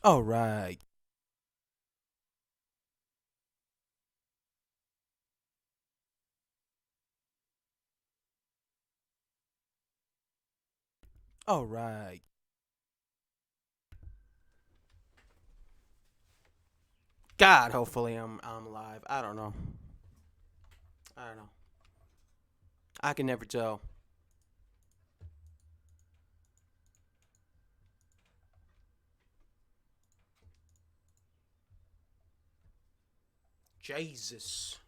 All right. All right. God, hopefully I'm live. I don't know. I don't know. I can never tell. Jesus.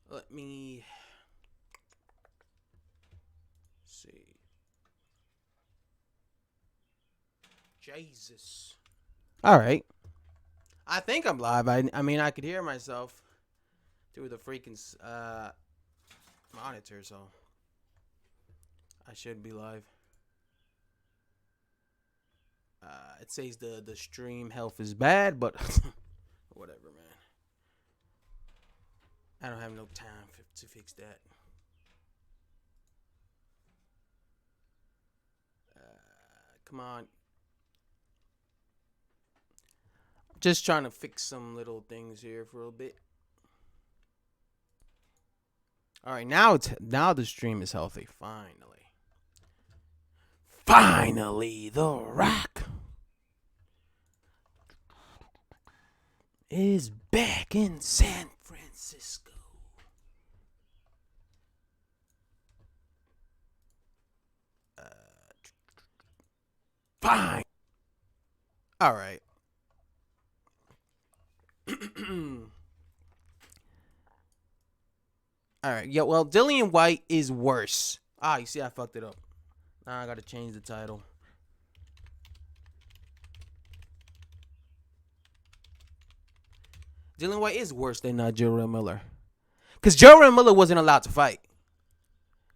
Let me see. Jesus. All right. I think I'm live. I mean I could hear myself through the freaking monitor, so I should be live. It says the stream health is bad, but whatever, man. I don't have no time to fix that. Come on. Just trying to fix some little things here for a little bit. All right, now the stream is healthy. Finally, The Rock is back in San Francisco. Fine. All right. All right. Yeah. Well, Dillian Whyte is worse. Ah, you see, I fucked it up. Now I gotta change the title. Dillian Whyte is worse than Jarrell Miller, because Jarrell Miller wasn't allowed to fight.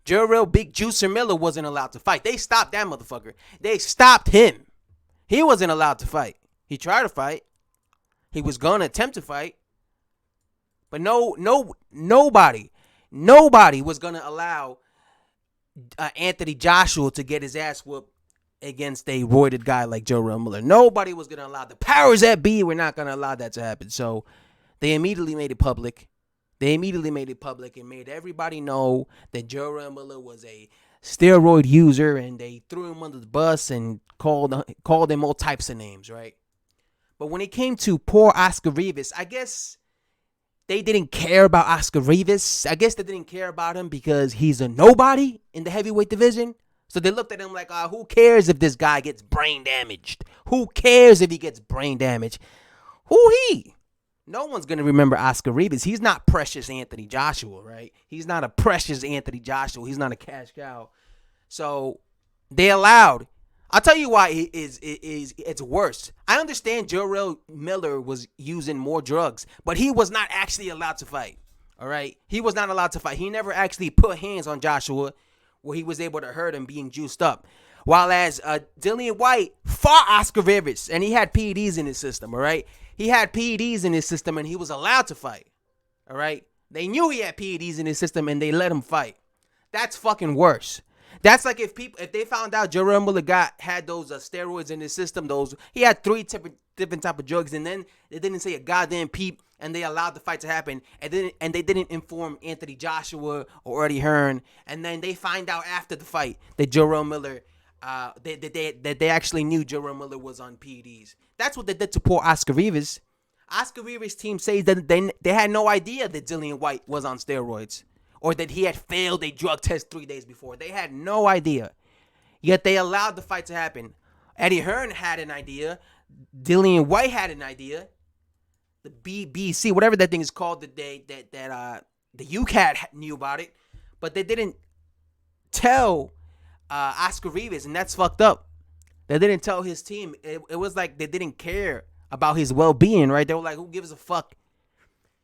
Jarrell Big Juicer Miller wasn't allowed to fight. They stopped that motherfucker. They stopped him. He wasn't allowed to fight. He tried to fight. He was gonna attempt to fight, but nobody was gonna allow Anthony Joshua to get his ass whooped against a roided guy like Jarrell Miller. Nobody was gonna allow. The powers that be were not gonna allow that to happen. So they immediately made it public. And made everybody know that Jarrell Miller was a steroid user, and they threw him under the bus and called him all types of names, right? But when it came to poor Oscar Rivas, I guess they didn't care about Oscar Rivas. I guess they didn't care about him because he's a nobody in the heavyweight division. So they looked at him like, who cares if this guy gets brain damaged? Who cares if he gets brain damaged? Who he? No one's going to remember Oscar Rivas. He's not precious Anthony Joshua, right? He's not a precious Anthony Joshua. He's not a cash cow. So they allowed. I'll tell you why it's worse. I understand Jarrell Miller was using more drugs, but he was not actually allowed to fight. All right? He was not allowed to fight. He never actually put hands on Joshua where he was able to hurt him being juiced up. While as Dillian Whyte fought Oscar Rivas, and he had PEDs in his system, all right? He had PEDs in his system, and he was allowed to fight, all right? They knew he had PEDs in his system, and they let him fight. That's fucking worse. That's like if they found out Jarrell Miller had those steroids in his system, he had three different type of drugs, and then they didn't say a goddamn peep, and they allowed the fight to happen, and they didn't inform Anthony Joshua or Eddie Hearn, and then they find out after the fight that Jarrell Miller, that they actually knew Jarrell Miller was on PEDs. That's what they did to poor Oscar Rivas. Oscar Rivas' team says that they had no idea that Dillian Whyte was on steroids, or that he had failed a drug test 3 days before. They had no idea. Yet they allowed the fight to happen. Eddie Hearn had an idea. Dillian Whyte had an idea. The BBC, whatever that thing is called, that the UCAT knew about it, but they didn't tell Oscar Rivas, and that's fucked up. They didn't tell his team. It was like they didn't care about his well-being, right? They were like, who gives a fuck?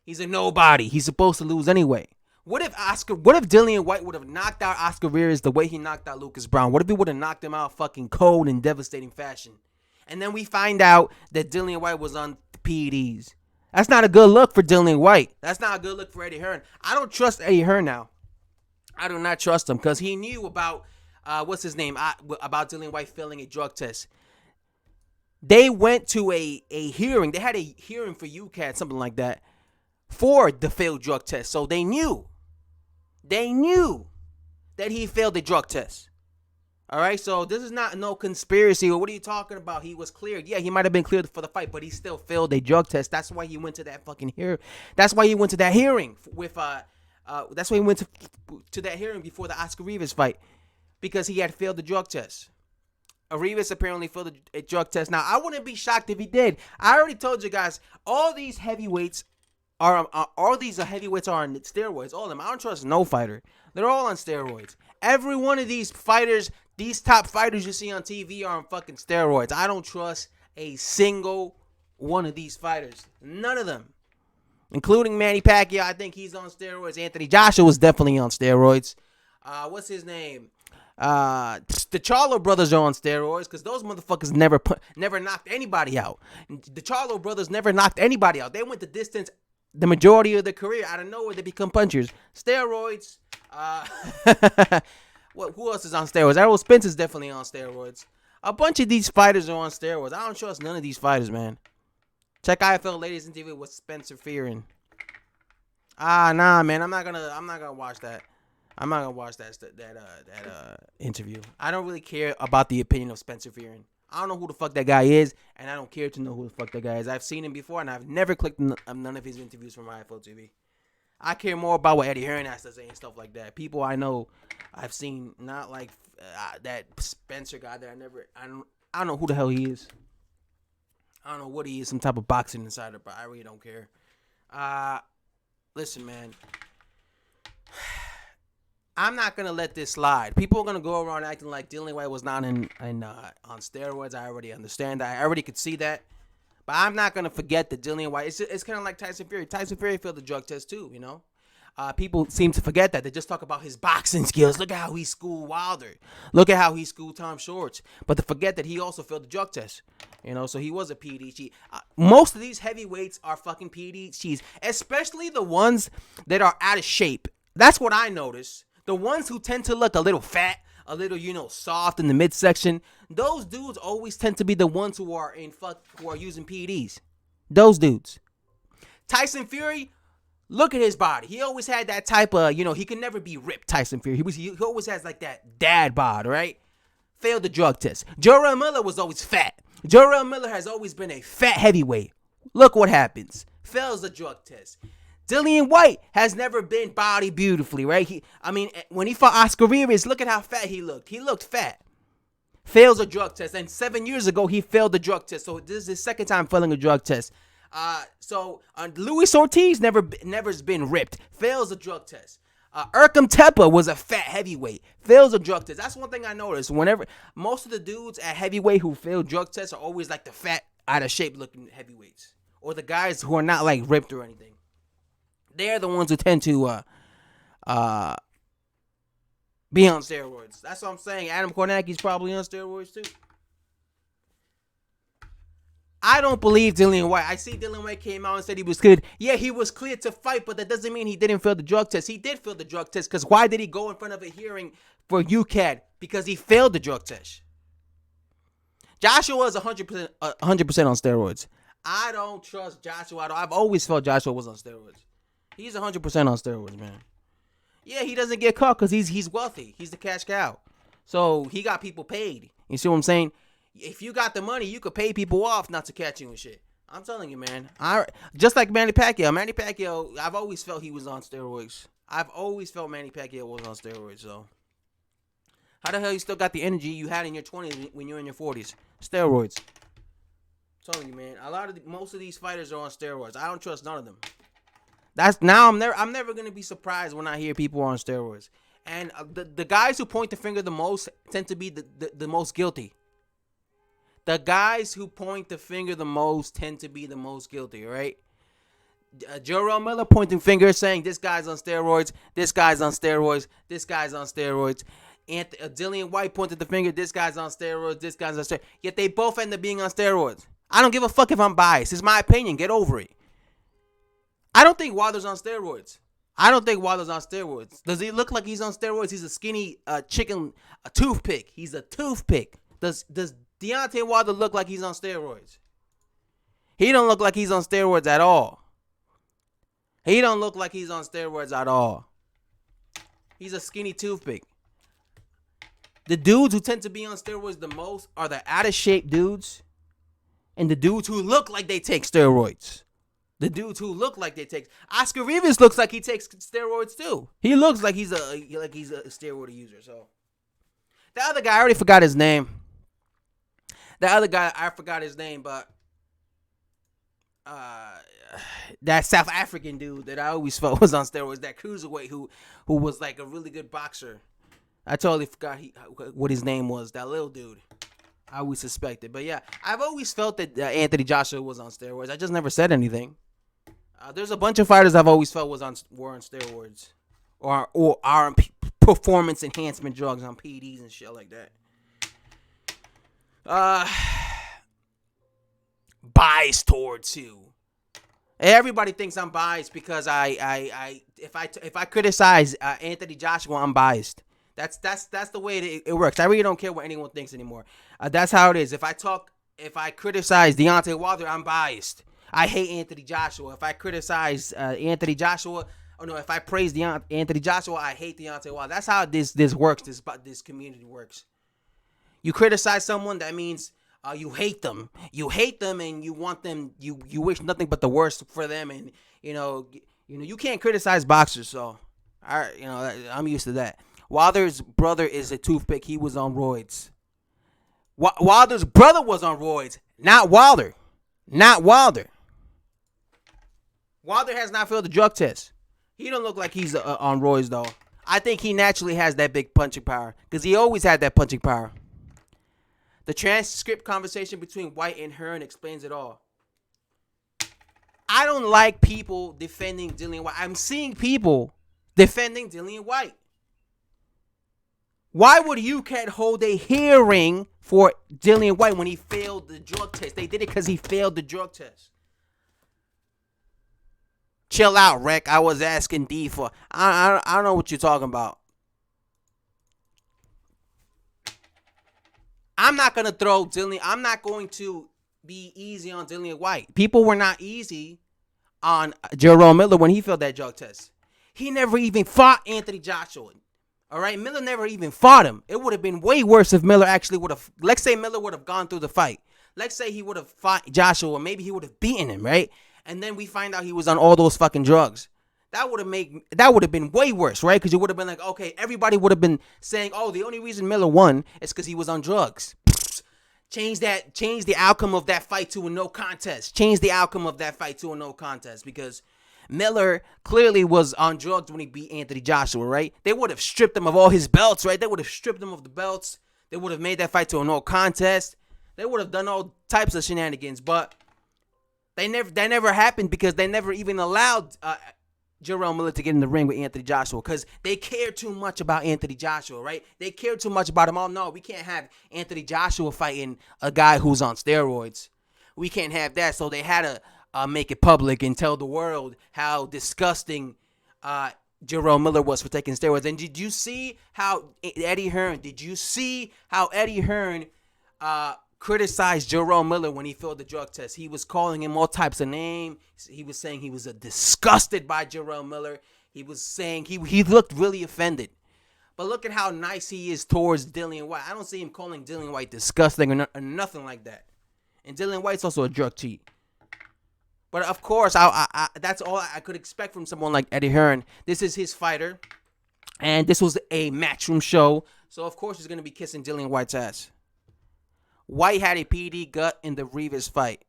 He's a nobody. He's supposed to lose anyway. What if Dillian Whyte would have knocked out Oscar Rivas the way he knocked out Lucas Brown? What if he would have knocked him out fucking cold and devastating fashion? And then we find out that Dillian Whyte was on PEDs. That's not a good look for Dillian Whyte. That's not a good look for Eddie Hearn. I don't trust Eddie Hearn now. I do not trust him because he knew about, what's his name, about Dillian Whyte failing a drug test. They went to a hearing. They had a hearing for UCAT, something like that, for the failed drug test. So they knew that he failed the drug test. All right, so this is not no conspiracy or what are you talking about? He was cleared. Yeah, he might have been cleared for the fight, but he still failed a drug test. That's why he went to that fucking hearing. That's why he went to that hearing with That's why he went to that hearing before the Oscar Rivas fight, because he had failed the drug test. Rivas apparently failed a drug test. Now I wouldn't be shocked if he did. I already told you guys all these heavyweights are on steroids. All of them. I don't trust no fighter. They're all on steroids. Every one of these fighters, these top fighters you see on TV are on fucking steroids. I don't trust a single one of these fighters. None of them. Including Manny Pacquiao. I think he's on steroids. Anthony Joshua was definitely on steroids. What's his name? The Charlo brothers are on steroids because those motherfuckers never knocked anybody out. The Charlo brothers never knocked anybody out. They went the distance the majority of their career. Out of nowhere, they become punchers. Steroids. Who else is on steroids? Errol Spencer's definitely on steroids. A bunch of these fighters are on steroids. I don't trust none of these fighters, man. Check IFL Ladies interview with Spencer Fearing. Nah, man. I'm not gonna watch that. I'm not gonna watch that interview. I don't really care about the opinion of Spencer Fearing. I don't know who the fuck that guy is, and I don't care to know who the fuck that guy is. I've seen him before, and I've never clicked none of his interviews from IFL TV. I care more about what Eddie Hearn has to say and stuff like that. People I know, I've seen, not like that Spencer guy that I don't know who the hell he is. I don't know what he is, some type of boxing insider, but I really don't care. Listen, man. I'm not going to let this slide. People are going to go around acting like Dillian Whyte was not on steroids. I already understand that. I already could see that. But I'm not going to forget that Dillian Whyte, it's kind of like Tyson Fury. Tyson Fury failed the drug test too, you know. People seem to forget that. They just talk about his boxing skills. Look at how he schooled Wilder. Look at how he schooled Tom Shorts. But to forget that he also failed the drug test. You know, so he was a PED cheat. Most of these heavyweights are fucking PED cheats. Especially the ones that are out of shape. That's what I noticed. The ones who tend to look a little fat, a little, soft in the midsection, those dudes always tend to be the ones who are using PEDs. Those dudes. Tyson Fury, look at his body. He always had that type of, he can never be ripped, Tyson Fury. He always has like that dad bod, right? Failed the drug test. Jarrell Miller was always fat. Jarrell Miller has always been a fat heavyweight. Look what happens. Fails the drug test. Dillian Whyte has never been body beautifully, right? When he fought Oscar Rivas, look at how fat he looked. He looked fat. Fails a drug test. And 7 years ago, he failed the drug test. So this is his second time failing a drug test. Luis Ortiz never's been ripped. Fails a drug test. Erkam Tepa was a fat heavyweight. Fails a drug test. That's one thing I noticed. Whenever most of the dudes at heavyweight who fail drug tests are always like the fat, out of shape looking heavyweights. Or the guys who are not like ripped or anything. They're the ones who tend to be on steroids. That's what I'm saying. Adam Kornacki's probably on steroids too. I don't believe Dillian Whyte. I see Dillian Whyte came out and said he was cleared. Yeah, he was cleared to fight, but that doesn't mean he didn't fail the drug test. He did fail the drug test, because why did he go in front of a hearing for UCAD? Because he failed the drug test. Joshua was 100% on steroids. I don't trust Joshua. I've always felt Joshua was on steroids. He's 100% on steroids, man. Yeah, he doesn't get caught because he's wealthy. He's the cash cow. So he got people paid. You see what I'm saying? If you got the money, you could pay people off not to catch you and shit. I'm telling you, man. Just like Manny Pacquiao. Manny Pacquiao, I've always felt he was on steroids. I've always felt Manny Pacquiao was on steroids, so. How the hell you still got the energy you had in your 20s when you're in your 40s? Steroids. I'm telling you, man. Most of these fighters are on steroids. I don't trust none of them. I'm never gonna be surprised when I hear people are on steroids. And the guys who point the finger the most tend to be the most guilty. The guys who point the finger the most tend to be the most guilty, right? Jarrell Miller pointing fingers saying this guy's on steroids, this guy's on steroids, this guy's on steroids. And Dillian Whyte pointed the finger, this guy's on steroids, this guy's on steroids. Yet they both end up being on steroids. I don't give a fuck if I'm biased. It's my opinion. Get over it. I don't think Wilder's on steroids. Does he look like he's on steroids? He's a skinny chicken, a toothpick. He's a toothpick. Does Deontay Wilder looked like he's on steroids. He don't look like he's on steroids at all. He don't look like he's on steroids at all. He's a skinny toothpick. The dudes who tend to be on steroids the most are the out of shape dudes and the dudes who look like they take steroids. The dudes who look like they take. Oscar Rivas looks like he takes steroids too. He looks like he's a steroid user. So the other guy, I already forgot his name. But that South African dude that I always felt was on steroids, that cruiserweight who was like a really good boxer. I totally forgot what his name was. That little dude. I always suspected. But yeah, I've always felt that Anthony Joshua was on steroids. I just never said anything. There's a bunch of fighters I've always felt were on steroids. Or are on performance enhancement drugs, on PEDs and shit like that. Biased towards who? Everybody thinks I'm biased because if I criticize Anthony Joshua, I'm biased. That's the way it works. I really don't care what anyone thinks anymore. That's how it is. If I criticize Deontay Wilder, I'm biased. I hate Anthony Joshua. If I criticize Anthony Joshua, if I praise Anthony Joshua, I hate Deontay Wilder. That's how this works. This community works. You criticize someone, that means you hate them. You hate them, and you want them. You wish nothing but the worst for them, and you can't criticize boxers. So, I'm used to that. Wilder's brother is a toothpick. He was on roids. Wilder's brother was on roids, not Wilder. Not Wilder. Wilder has not failed the drug test. He don't look like he's on roids, though. I think he naturally has that big punching power because he always had that punching power. The transcript conversation between Whyte and Hearn explains it all. I don't like people defending Dillian Whyte. I'm seeing people defending Dillian Whyte. Why would UCAT hold a hearing for Dillian Whyte when he failed the drug test? They did it because he failed the drug test. Chill out, Rec. I was asking D for... I don't know what you're talking about. I'm not going to throw Dillian... I'm not going to be easy on Dillian Whyte. People were not easy on Jarrell Miller when he failed that drug test. He never even fought Anthony Joshua. All right? Miller never even fought him. It would have been way worse if Miller actually would have... Let's say Miller would have gone through the fight. Let's say he would have fought Joshua. Maybe he would have beaten him, right? And then we find out he was on all those fucking drugs. That would have been way worse, right? Because it would have been like, okay, everybody would have been saying, oh, the only reason Miller won is because he was on drugs. Change the outcome of that fight to a no contest. Change the outcome of that fight to a no contest because Miller clearly was on drugs when he beat Anthony Joshua, right? They would have stripped him of all his belts, right? They would have stripped him of the belts. They would have made that fight to a no contest. They would have done all types of shenanigans, but that never happened because they never even allowed Jarrell Miller to get in the ring with Anthony Joshua because they cared too much about Anthony Joshua, right? They cared too much about him. Oh, no, we can't have Anthony Joshua fighting a guy who's on steroids. We can't have that. So they had to make it public and tell the world how disgusting Jarrell Miller was for taking steroids. And did you see how Eddie Hearn criticized Jarrell Miller when he failed the drug test? He was calling him all types of names. He was saying he was disgusted by Jarrell Miller. He was saying he looked really offended. But look at how nice he is towards Dillian Whyte. I don't see him calling Dillian Whyte disgusting or nothing like that. And Dillian Whyte's also a drug cheat. But of course, I that's all I could expect from someone like Eddie Hearn. This is his fighter. And this was a matchroom show. So of course he's going to be kissing Dillian Whyte's ass. Whyte had a PD gut in the Rivas fight.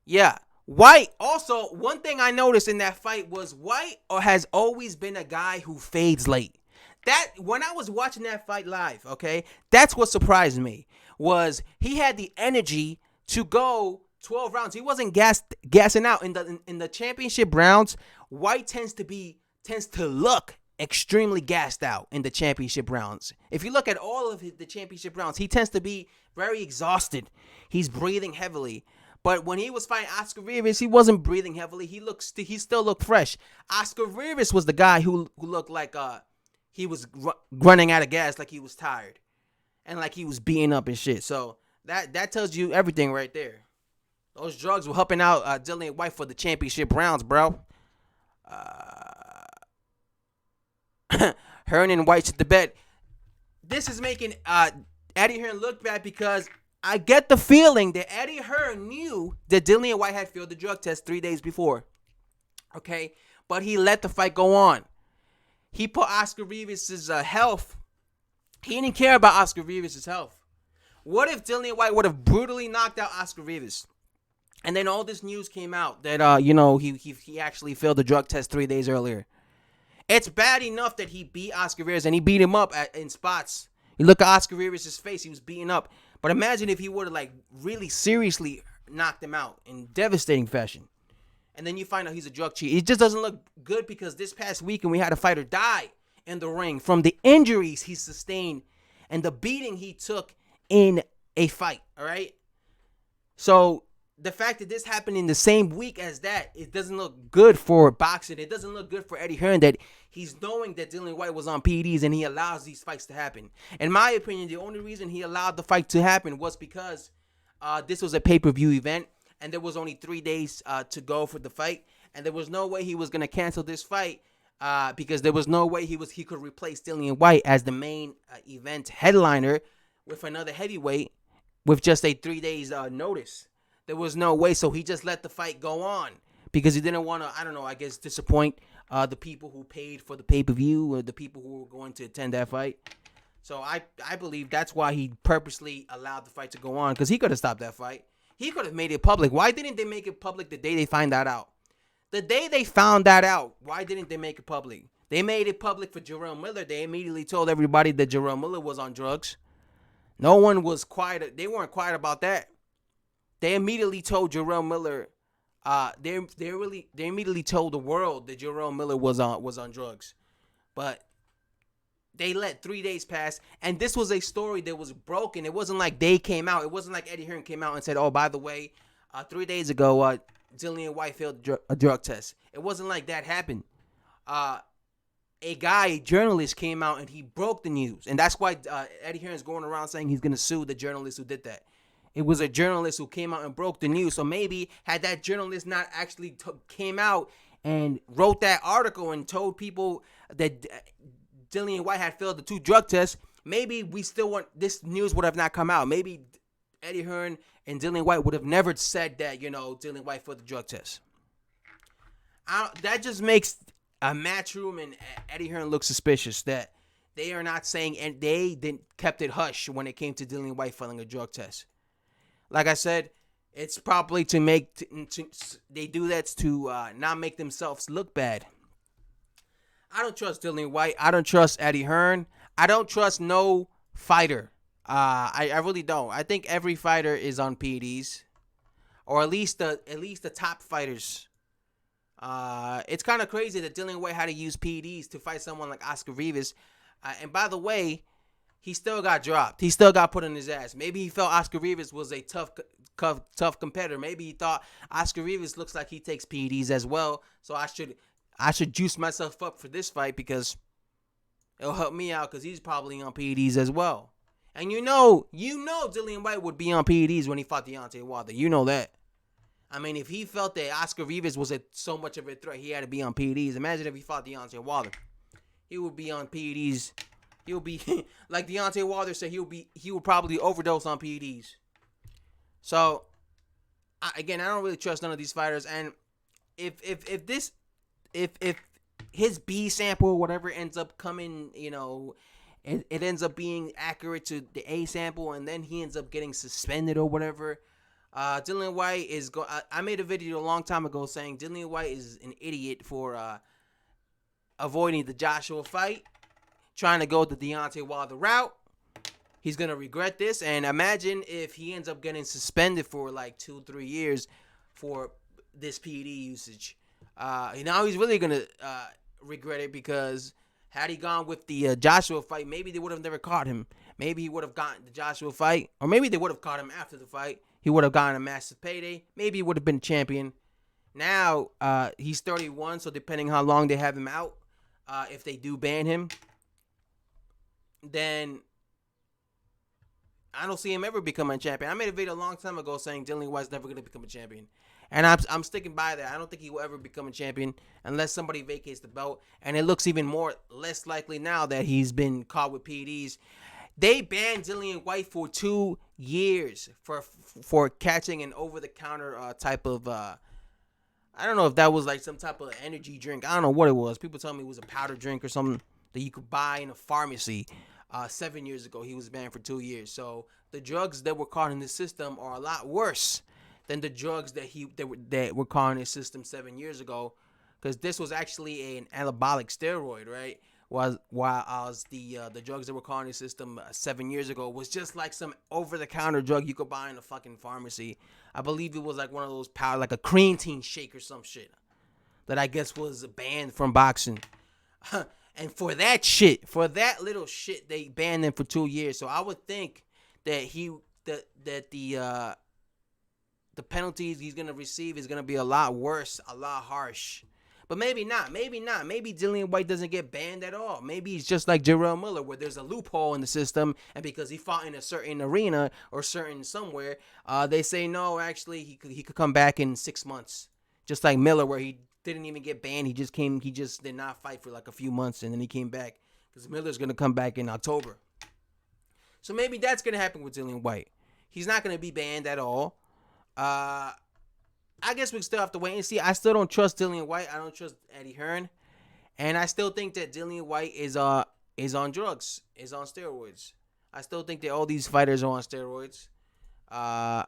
Yeah. Whyte, also, one thing I noticed in that fight was Whyte has always been a guy who fades late. That, when I was watching that fight live, okay, that's what surprised me, was he had the energy to go 12 rounds. He wasn't gassing out. In the championship rounds, Whyte tends to look extremely gassed out in the championship rounds. If you look at all of the championship rounds, he tends to be very exhausted. He's breathing heavily. But when he was fighting Oscar Rivas, he wasn't breathing heavily. He still looked fresh. Oscar Rivas was the guy who looked like he was running out of gas, like he was tired and like he was beaten up and shit. So That tells you everything right there. Those drugs were helping out Dillian Whyte for the championship rounds, bro. Hearn and Whyte to the bet. This is making Eddie Hearn look bad because I get the feeling that Eddie Hearn knew that Dillian Whyte had failed the drug test 3 days before. Okay, but he let the fight go on. He put Oscar Rivas' health. He didn't care about Oscar Rivas' health. What if Dillian Whyte would have brutally knocked out Oscar Rivas? And then all this news came out that he actually failed the drug test 3 days earlier. It's bad enough that he beat Oscar Rivas and he beat him up in spots. You look at Oscar Rivas' face; he was beaten up. But imagine if he would have really seriously knocked him out in devastating fashion. And then you find out he's a drug cheat. It just doesn't look good because this past weekend we had a fighter die in the ring from the injuries he sustained and the beating he took in a fight. All right. So the fact that this happened in the same week as that, it doesn't look good for boxing. It doesn't look good for Eddie Hearn that he's knowing that Dillian Whyte was on PEDs and he allows these fights to happen. In my opinion, the only reason he allowed the fight to happen was because this was a pay-per-view event and there was only 3 days to go for the fight. And there was no way he was going to cancel this fight because there was no way he could replace Dillian Whyte as the main event headliner with another heavyweight with just a 3 days notice. There was no way, so he just let the fight go on because he didn't want to, I don't know, I guess disappoint the people who paid for the pay-per-view or the people who were going to attend that fight. So I believe that's why he purposely allowed the fight to go on because he could have stopped that fight. He could have made it public. Why didn't they make it public the day they find that out? The day they found that out, why didn't they make it public? They made it public for Jarrell Miller. They immediately told everybody that Jarrell Miller was on drugs. No one was quiet. They weren't quiet about that. They immediately told Jarrell Miller. They immediately told the world that Jarrell Miller was on drugs, but they let 3 days pass, and this was a story that was broken. It wasn't like they came out. It wasn't like Eddie Hearn came out and said, "Oh, by the way, 3 days ago, Dillian Whyte failed a drug test." It wasn't like that happened. A journalist came out and he broke the news, and that's why Eddie Hearn is going around saying he's going to sue the journalist who did that. It was a journalist who came out and broke the news. So maybe had that journalist not actually came out and wrote that article and told people that Dillian Whyte had failed the 2 drug tests, maybe this news would have not come out. Maybe Eddie Hearn and Dillian Whyte would have never said that, Dillian Whyte failed the drug test. That just makes Matchroom and Eddie Hearn look suspicious that they are not saying, and they kept it hush when it came to Dillian Whyte failing a drug test. Like I said, it's probably to they do that to not make themselves look bad. I don't trust Dillian Whyte. I don't trust Eddie Hearn. I don't trust no fighter. I really don't. I think every fighter is on PEDs, or at least the top fighters. It's kind of crazy that Dillian Whyte had to use PEDs to fight someone like Oscar Rivas. And by the way, he still got dropped. He still got put on his ass. Maybe he felt Oscar Rivas was a tough competitor. Maybe he thought Oscar Rivas looks like he takes PEDs as well. So I should juice myself up for this fight because it'll help me out because he's probably on PEDs as well. And you know Dillian Whyte would be on PEDs when he fought Deontay Wilder. You know that. I mean, if he felt that Oscar Rivas was so much of a threat, he had to be on PEDs. Imagine if he fought Deontay Wilder. He would be on PEDs. He'll be like Deontay Wilder said. He would probably overdose on PEDs. So, I don't really trust none of these fighters. And if his B sample or whatever ends up coming, it ends up being accurate to the A sample, and then he ends up getting suspended or whatever. Dillian Whyte is I made a video a long time ago saying Dillian Whyte is an idiot for avoiding the Joshua fight, trying to go the Deontay Wilder route. He's gonna regret this, and imagine if he ends up getting suspended for like 2-3 years for this PED usage. Now he's really gonna regret it because had he gone with the Joshua fight, maybe they would have never caught him. Maybe he would have gotten the Joshua fight, or maybe they would have caught him after the fight. He would have gotten a massive payday. Maybe he would have been champion. Now he's 31, so depending how long they have him out, if they do ban him, then I don't see him ever becoming a champion. I made a video a long time ago saying Dillian White's never going to become a champion. And I'm sticking by that. I don't think he will ever become a champion unless somebody vacates the belt. And it looks even more less likely now that he's been caught with PEDs. They banned Dillian Whyte for 2 years for catching an over-the-counter type of I don't know if that was like some type of energy drink. I don't know what it was. People tell me it was a powder drink or something that you could buy in a pharmacy. 7 years ago, he was banned for 2 years. So the drugs that were caught in the system are a lot worse than the drugs that were caught in his system 7 years ago. Because this was actually an anabolic steroid, right? While the drugs that were caught in his system 7 years ago was just like some over-the-counter drug you could buy in a fucking pharmacy. I believe it was like one of those powder, like a creatine shake or some shit that I guess was banned from boxing. And for that shit, for that little shit, they banned him for 2 years. So I would think that the penalties he's gonna receive is gonna be a lot worse, a lot harsh. But maybe not. Maybe Dillian Whyte doesn't get banned at all. Maybe he's just like Jarrell Miller, where there's a loophole in the system, and because he fought in a certain arena or certain somewhere, they say no. Actually, he could come back in 6 months, just like Miller, where he didn't even get banned. He just did not fight for like a few months, and then he came back because Miller's gonna come back in October. So maybe that's gonna happen with Dillian Whyte. He's not gonna be banned at all. I guess we still have to wait and see. I still don't trust Dillian Whyte. I don't trust Eddie Hearn. And I still think that Dillian Whyte is on drugs, is on steroids. I still think that all these fighters are on steroids. I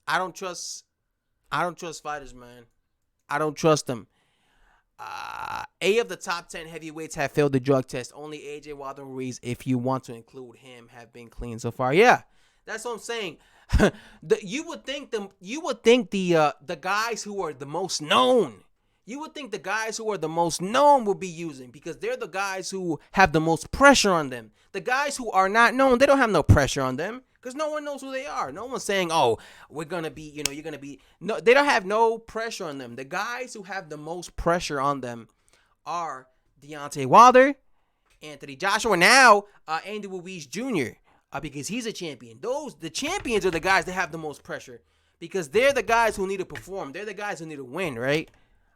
don't trust fighters, man. I don't trust them. 8 of the top 10 heavyweights have failed the drug test. Only AJ Wilder Ruiz, if you want to include him, have been clean so far. Yeah, that's what I'm saying. You would think the guys who are the most known, will be using, because they're the guys who have the most pressure on them. The guys who are not known, they don't have no pressure on them because no one knows who they are. No one's saying, "Oh, we're gonna be," you're gonna be. No, they don't have no pressure on them. The guys who have the most pressure on them are Deontay Wilder, Anthony Joshua, now Andy Ruiz Jr. Because he's a champion. The champions are the guys that have the most pressure because they're the guys who need to perform. They're the guys who need to win, right?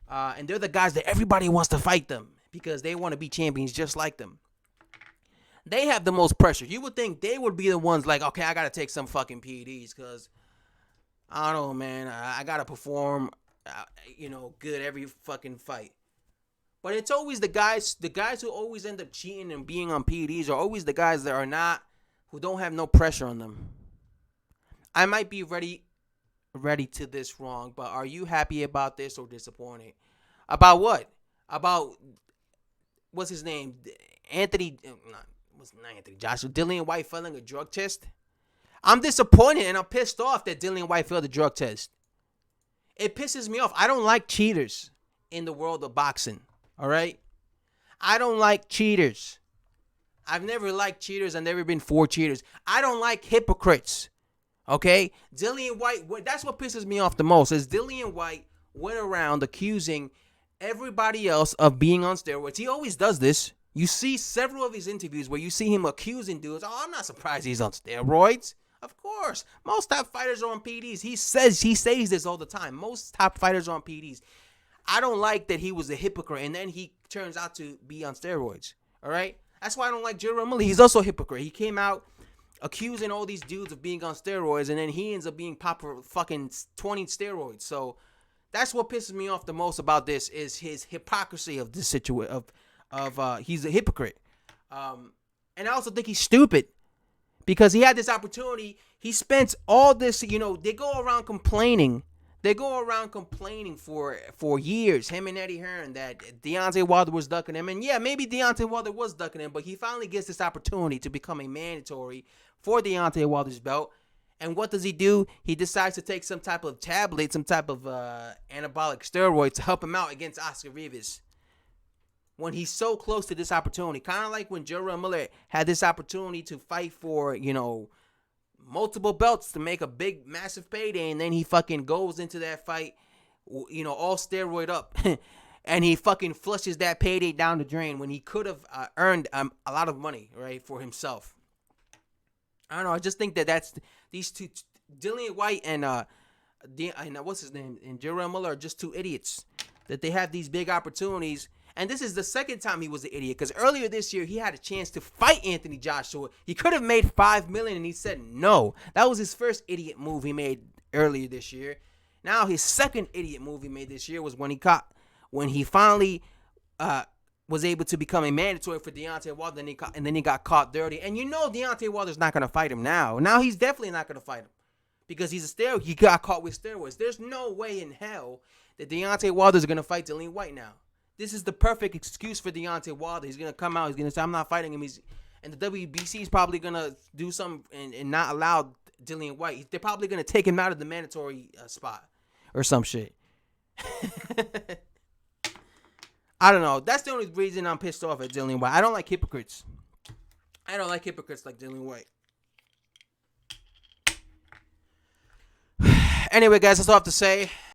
And they're the guys that everybody wants to fight them because they want to be champions just like them. They have the most pressure. You would think they would be the ones like, okay, I got to take some fucking PEDs because, I don't know, man, I got to perform, good every fucking fight. But it's always the guys who always end up cheating and being on PEDs are always the guys that are not, who don't have no pressure on them. I might be ready to this wrong, but are you happy about this or disappointed? About what? About, what's his name? Joshua. Dillian Whyte failing a drug test? I'm disappointed and I'm pissed off that Dillian Whyte failed a drug test. It pisses me off. I don't like cheaters in the world of boxing, all right? I don't like cheaters. I've never liked cheaters. I've never been for cheaters. I don't like hypocrites. Okay? Dillian Whyte, that's what pisses me off the most, is Dillian Whyte went around accusing everybody else of being on steroids. He always does this. You see several of his interviews where you see him accusing dudes. Oh, I'm not surprised he's on steroids. Of course. Most top fighters are on PEDs. He says this all the time. Most top fighters are on PEDs. I don't like that he was a hypocrite and then he turns out to be on steroids. All right? That's why I don't like Jarrell Miller. He's also a hypocrite. He came out accusing all these dudes of being on steroids, and then he ends up being popped for fucking 20 steroids. So that's what pisses me off the most about this is his hypocrisy of this situation. He's a hypocrite. And I also think he's stupid because he had this opportunity. He spent all this, they go around complaining. For years, him and Eddie Hearn, that Deontay Wilder was ducking him. And yeah, maybe Deontay Wilder was ducking him, but he finally gets this opportunity to become a mandatory for Deontay Wilder's belt. And what does he do? He decides to take some type of tablet, some type of anabolic steroid to help him out against Oscar Rivas. When he's so close to this opportunity, kind of like when Jarrell Miller had this opportunity to fight for, multiple belts to make a big, massive payday, and then he fucking goes into that fight, all steroid up, and he fucking flushes that payday down the drain when he could have earned a lot of money, right, for himself. I don't know. I just think that that's these two, Dillian Whyte and what's his name, and Jarrell Miller are just two idiots. That they have these big opportunities, and this is the second time he was an idiot. Because earlier this year he had a chance to fight Anthony Joshua. He could have made $5 million, and he said no. That was his first idiot move he made earlier this year. Now his second idiot move he made this year was when he finally was able to become a mandatory for Deontay Wilder, and then he got caught dirty. And you know Deontay Wilder's not going to fight him now. Now he's definitely not going to fight him because he's a steroid. He got caught with steroids. There's no way in hell that Deontay Wilder's going to fight Dillian Whyte now. This is the perfect excuse for Deontay Wilder. He's going to come out. He's going to say, I'm not fighting him. And the WBC is probably going to do something and not allow Dillian Whyte. They're probably going to take him out of the mandatory spot or some shit. I don't know. That's the only reason I'm pissed off at Dillian Whyte. I don't like hypocrites. I don't like hypocrites like Dillian Whyte. Anyway, guys, that's all I have to say.